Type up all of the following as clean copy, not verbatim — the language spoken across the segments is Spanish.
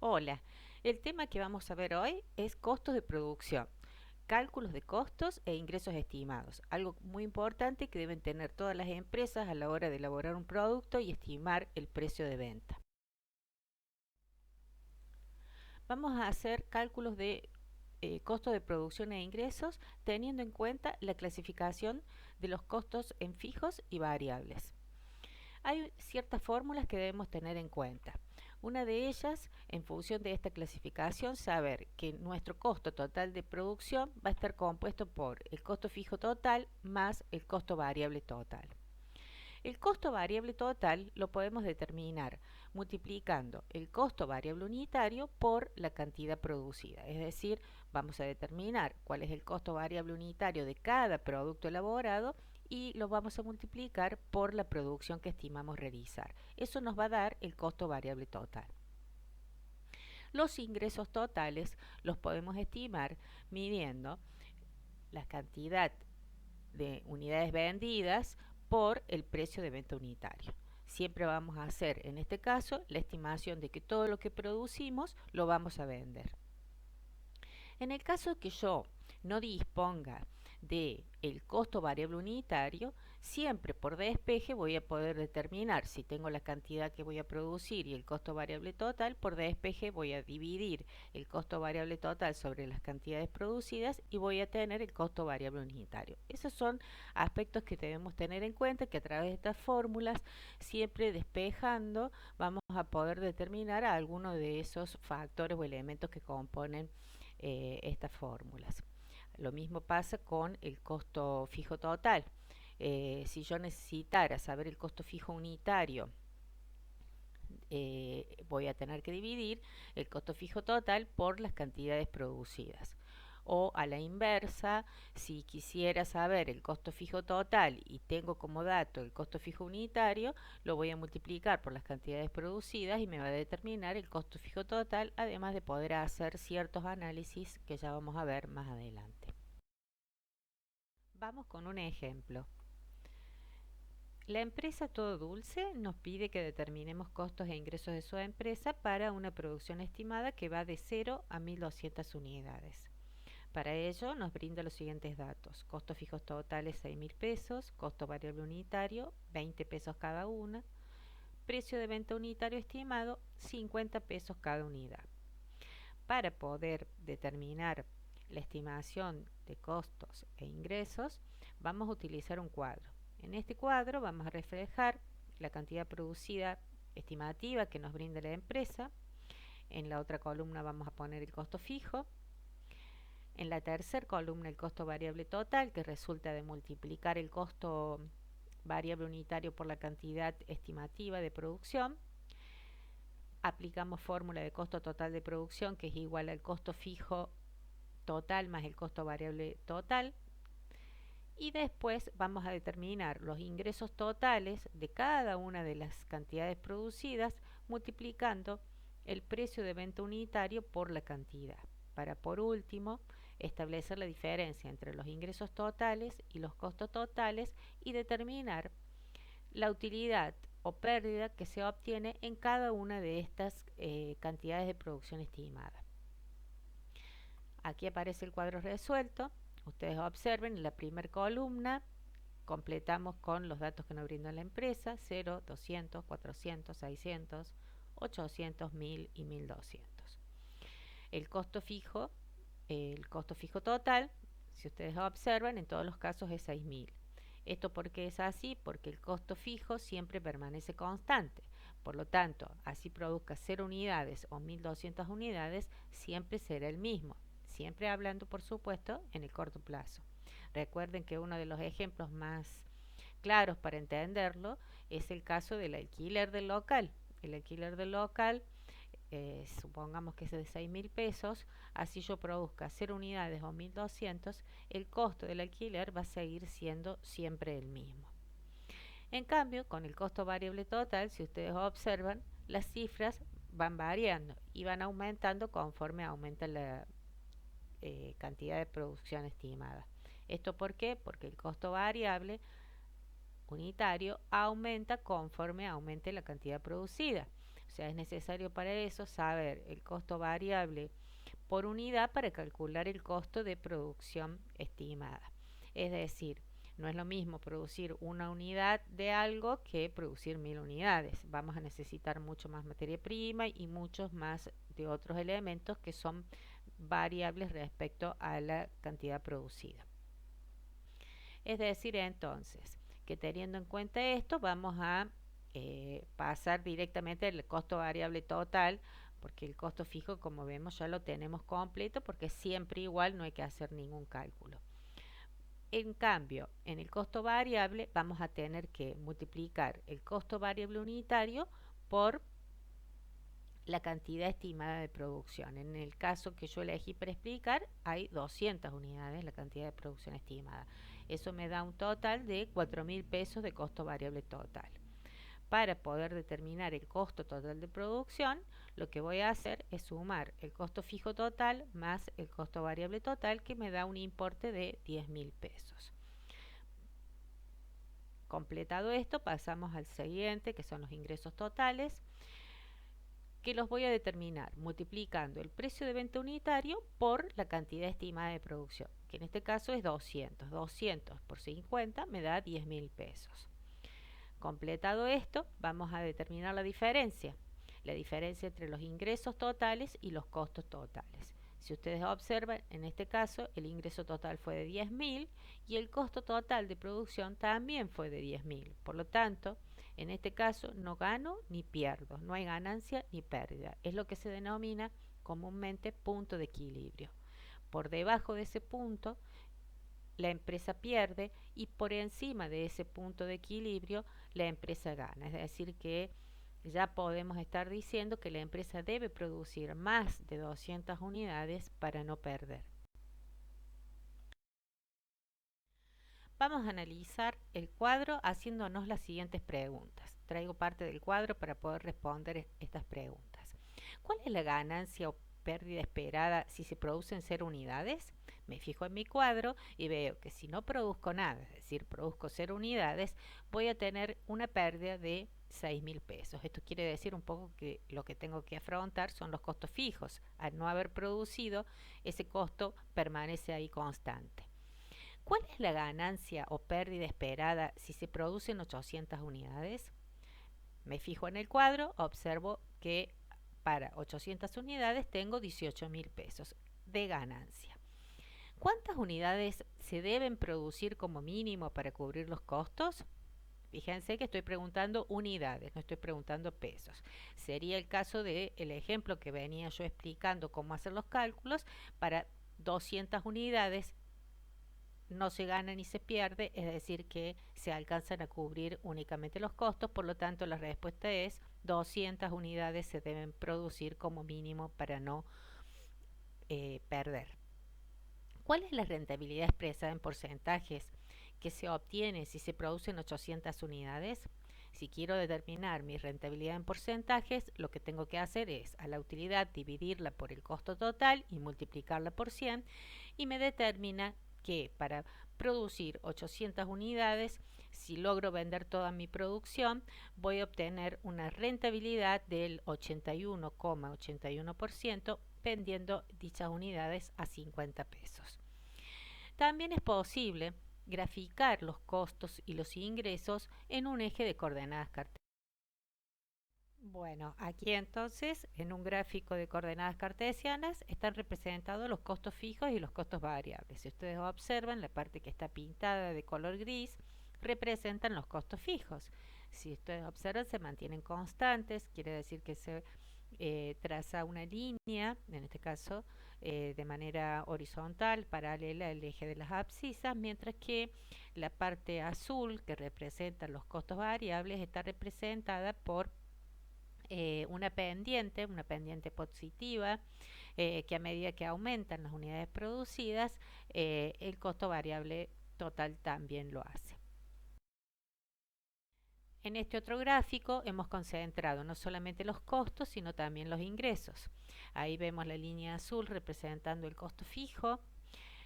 Hola, el tema que vamos a ver hoy es costos de producción, cálculos de costos e ingresos estimados, algo muy importante que deben tener todas las empresas a la hora de elaborar un producto y estimar el precio de venta. Vamos a hacer cálculos de costos de producción e ingresos teniendo en cuenta la clasificación de los costos en fijos y variables. Hay ciertas fórmulas que debemos tener en cuenta. Una de ellas, en función de esta clasificación, saber que nuestro costo total de producción va a estar compuesto por el costo fijo total más el costo variable total. El costo variable total lo podemos determinar multiplicando el costo variable unitario por la cantidad producida. Es decir, vamos a determinar cuál es el costo variable unitario de cada producto elaborado y lo vamos a multiplicar por la producción que estimamos realizar. Eso nos va a dar el costo variable total. Los ingresos totales los podemos estimar midiendo la cantidad de unidades vendidas por el precio de venta unitario. Siempre vamos a hacer, en este caso, la estimación de que todo lo que producimos lo vamos a vender. En el caso que yo no disponga de el costo variable unitario, siempre por despeje voy a poder determinar si tengo la cantidad que voy a producir y el costo variable total, por despeje voy a dividir el costo variable total sobre las cantidades producidas y voy a tener el costo variable unitario. Esos son aspectos que debemos tener en cuenta, que a través de estas fórmulas, siempre despejando, vamos a poder determinar alguno de esos factores o elementos que componen estas fórmulas. Lo mismo pasa con el costo fijo total. Si yo necesitara saber el costo fijo unitario, voy a tener que dividir el costo fijo total por las cantidades producidas. O a la inversa, si quisiera saber el costo fijo total y tengo como dato el costo fijo unitario, lo voy a multiplicar por las cantidades producidas y me va a determinar el costo fijo total, además de poder hacer ciertos análisis que ya vamos a ver más adelante. Vamos con un ejemplo. La empresa Todo Dulce nos pide que determinemos costos e ingresos de su empresa para una producción estimada que va de 0 a 1.200 unidades. Para ello nos brinda los siguientes datos: costos fijos totales 6.000 pesos, costo variable unitario 20 pesos cada una, precio de venta unitario estimado 50 pesos cada unidad. Para poder determinar la estimación de costos e ingresos, vamos a utilizar un cuadro. En este cuadro vamos a reflejar la cantidad producida estimativa que nos brinda la empresa. En la otra columna vamos a poner el costo fijo. En la tercera columna el costo variable total, que resulta de multiplicar el costo variable unitario por la cantidad estimativa de producción. Aplicamos fórmula de costo total de producción, que es igual al costo fijo total más el costo variable total. Y después vamos a determinar los ingresos totales de cada una de las cantidades producidas multiplicando el precio de venta unitario por la cantidad, para por último establecer la diferencia entre los ingresos totales y los costos totales y determinar la utilidad o pérdida que se obtiene en cada una de estas cantidades de producción estimada. Aquí aparece el cuadro resuelto. Ustedes observen, en la primera columna completamos con los datos que nos brinda la empresa: 0, 200, 400, 600, 800, 1000 y 1200. El costo fijo, el costo fijo total, si ustedes observan, en todos los casos es 6000. ¿Esto por qué es así? Porque el costo fijo siempre permanece constante. Por lo tanto, así produzca 0 unidades o 1200 unidades, siempre será el mismo. Siempre hablando, por supuesto, en el corto plazo. Recuerden que uno de los ejemplos más claros para entenderlo es el caso del alquiler del local. El alquiler del local, supongamos que es de 6.000 pesos, así yo produzca 0 unidades o 1.200, el costo del alquiler va a seguir siendo siempre el mismo. En cambio, con el costo variable total, si ustedes observan, las cifras van variando y van aumentando conforme aumenta la cantidad de producción estimada. ¿Esto por qué? Porque el costo variable unitario aumenta conforme aumente la cantidad producida. sea, es necesario para eso saber el costo variable por unidad para calcular el costo de producción estimada. Es decir, no es lo mismo producir una unidad de algo que producir 1000 unidades. Vamos a necesitar mucho más materia prima y muchos más de otros elementos que son variables respecto a la cantidad producida. Es decir, entonces, que teniendo en cuenta esto, vamos a pasar directamente al costo variable total, porque el costo fijo, como vemos, ya lo tenemos completo, porque siempre igual no hay que hacer ningún cálculo. En cambio, en el costo variable vamos a tener que multiplicar el costo variable unitario por la cantidad estimada de producción. En el caso que yo elegí para explicar, hay 200 unidades la cantidad de producción estimada. Eso me da un total de 4.000 pesos de costo variable total. Para poder determinar el costo total de producción, lo que voy a hacer es sumar el costo fijo total más el costo variable total, que me da un importe de 10.000 pesos. Completado esto, pasamos al siguiente, que son los ingresos totales, que los voy a determinar multiplicando el precio de venta unitario por la cantidad estimada de producción, que en este caso es 200. 200 por 50 me da 10.000 pesos. Completado esto, vamos a determinar la diferencia entre los ingresos totales y los costos totales. Si ustedes observan, en este caso el ingreso total fue de 10.000 y el costo total de producción también fue de 10.000. Por lo tanto, en este caso no gano ni pierdo, no hay ganancia ni pérdida. Es lo que se denomina comúnmente punto de equilibrio. Por debajo de ese punto, la empresa pierde, y por encima de ese punto de equilibrio la empresa gana. Es decir, que ya podemos estar diciendo que la empresa debe producir más de 200 unidades para no perder. Vamos a analizar el cuadro haciéndonos las siguientes preguntas. Traigo parte del cuadro para poder responder estas preguntas. ¿Cuál es la ganancia o pérdida esperada si se producen 0 unidades? Me fijo en mi cuadro y veo que si no produzco nada, es decir, produzco 0 unidades, voy a tener una pérdida de 6.000 pesos. Esto quiere decir un poco que lo que tengo que afrontar son los costos fijos. Al no haber producido, ese costo permanece ahí constante. ¿Cuál es la ganancia o pérdida esperada si se producen 800 unidades? Me fijo en el cuadro, observo que para 800 unidades tengo 18.000 pesos de ganancia. ¿Cuántas unidades se deben producir como mínimo para cubrir los costos? Fíjense que estoy preguntando unidades, no estoy preguntando pesos. Sería el caso del ejemplo que venía yo explicando cómo hacer los cálculos. Para 200 unidades no se gana ni se pierde, es decir, que se alcanzan a cubrir únicamente los costos. Por lo tanto, la respuesta es 200 unidades se deben producir como mínimo para no perder. ¿Cuál es la rentabilidad expresada en porcentajes que se obtiene si se producen 800 unidades? Si quiero determinar mi rentabilidad en porcentajes, lo que tengo que hacer es a la utilidad dividirla por el costo total y multiplicarla por 100, y me determina que para producir 800 unidades, si logro vender toda mi producción, voy a obtener una rentabilidad del 81,81% vendiendo dichas unidades a 50 pesos. También es posible graficar los costos y los ingresos en un eje de coordenadas cartesianas. Bueno, aquí entonces en un gráfico de coordenadas cartesianas están representados los costos fijos y los costos variables. Si ustedes observan, la parte que está pintada de color gris representan los costos fijos. Si ustedes observan, se mantienen constantes, quiere decir que se traza una línea, en este caso de manera horizontal, paralela al eje de las abscisas, mientras que la parte azul, que representa los costos variables, está representada por una pendiente positiva, que a medida que aumentan las unidades producidas, el costo variable total también lo hace. En este otro gráfico hemos concentrado no solamente los costos, sino también los ingresos. Ahí vemos la línea azul representando el costo fijo,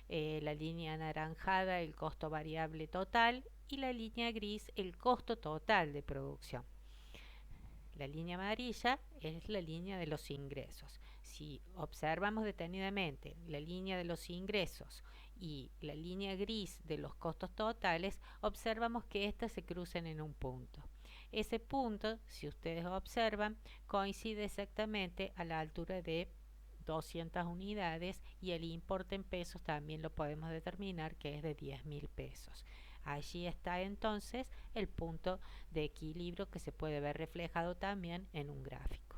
la línea anaranjada el costo variable total y la línea gris el costo total de producción. La línea amarilla es la línea de los ingresos. Si observamos detenidamente la línea de los ingresos y la línea gris de los costos totales, observamos que éstas se cruzan en un punto. Ese punto, si ustedes observan, coincide exactamente a la altura de 200 unidades y el importe en pesos también lo podemos determinar que es de 10.000 pesos. Allí está entonces el punto de equilibrio que se puede ver reflejado también en un gráfico.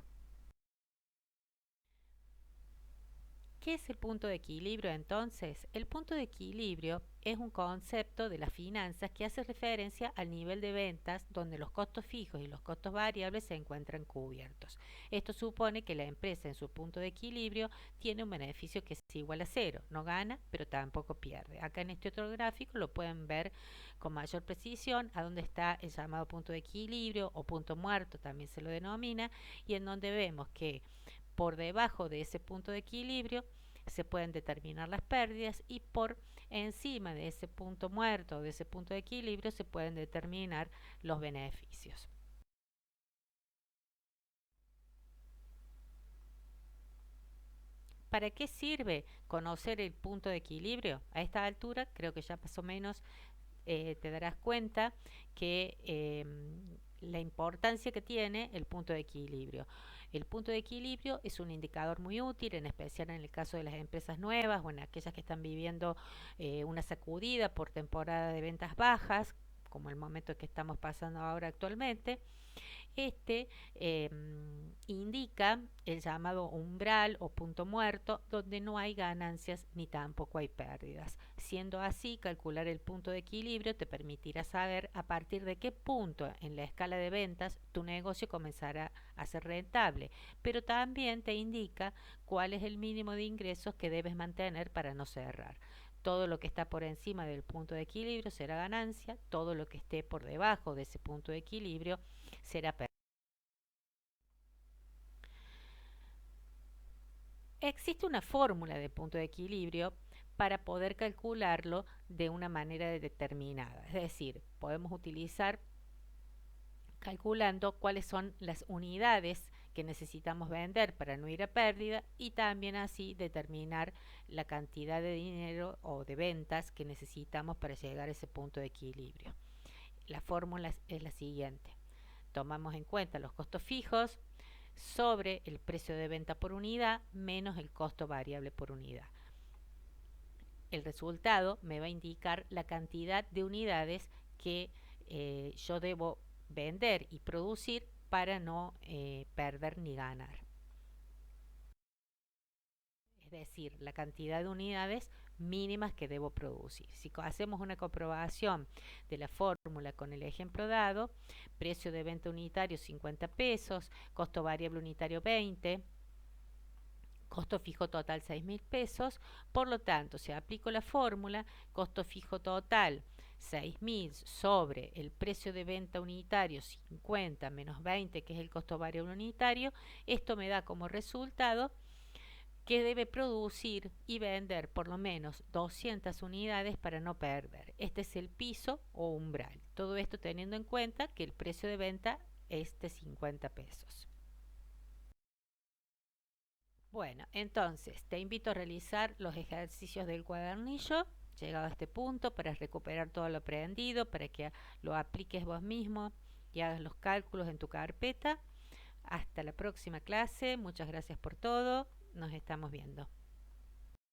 ¿Qué es el punto de equilibrio entonces? El punto de equilibrio es un concepto de las finanzas que hace referencia al nivel de ventas donde los costos fijos y los costos variables se encuentran cubiertos. Esto supone que la empresa en su punto de equilibrio tiene un beneficio que es igual a cero, no gana pero tampoco pierde. Acá en este otro gráfico lo pueden ver con mayor precisión a dónde está el llamado punto de equilibrio o punto muerto, también se lo denomina, y en donde vemos que por debajo de ese punto de equilibrio se pueden determinar las pérdidas y por encima de ese punto muerto, de ese punto de equilibrio, se pueden determinar los beneficios. ¿Para qué sirve conocer el punto de equilibrio? A esta altura creo que ya más o menos te darás cuenta que la importancia que tiene el punto de equilibrio. El punto de equilibrio es un indicador muy útil, en especial en el caso de las empresas nuevas o en aquellas que están viviendo una sacudida por temporada de ventas bajas, como el momento que estamos pasando ahora actualmente. Este indica el llamado umbral o punto muerto, donde no hay ganancias ni tampoco hay pérdidas. Siendo así, calcular el punto de equilibrio te permitirá saber a partir de qué punto en la escala de ventas tu negocio comenzará a ser rentable, pero también te indica cuál es el mínimo de ingresos que debes mantener para no cerrar. Todo lo que está por encima del punto de equilibrio será ganancia, todo lo que esté por debajo de ese punto de equilibrio será pérdida. Existe una fórmula de punto de equilibrio para poder calcularlo de una manera determinada. Es decir, podemos utilizar calculando cuáles son las unidades que necesitamos vender para no ir a pérdida y también así determinar la cantidad de dinero o de ventas que necesitamos para llegar a ese punto de equilibrio. La fórmula es la siguiente. Tomamos en cuenta los costos fijos sobre el precio de venta por unidad menos el costo variable por unidad. El resultado me va a indicar la cantidad de unidades que yo debo vender y producir para no perder ni ganar. Es decir, la cantidad de unidades mínimas que debo producir. Si hacemos una comprobación de la fórmula con el ejemplo dado, precio de venta unitario 50 pesos, costo variable unitario 20, costo fijo total 6.000 pesos, por lo tanto, si aplico la fórmula, costo fijo total 6.000 sobre el precio de venta unitario 50 menos 20, que es el costo variable unitario, esto me da como resultado que debe producir y vender por lo menos 200 unidades para no perder. Este es el piso o umbral. Todo esto teniendo en cuenta que el precio de venta es de 50 pesos. Bueno, entonces te invito a realizar los ejercicios del cuadernillo, llegado a este punto, para recuperar todo lo aprendido, para que lo apliques vos mismo y hagas los cálculos en tu carpeta. Hasta la próxima clase, muchas gracias por todo, nos estamos viendo.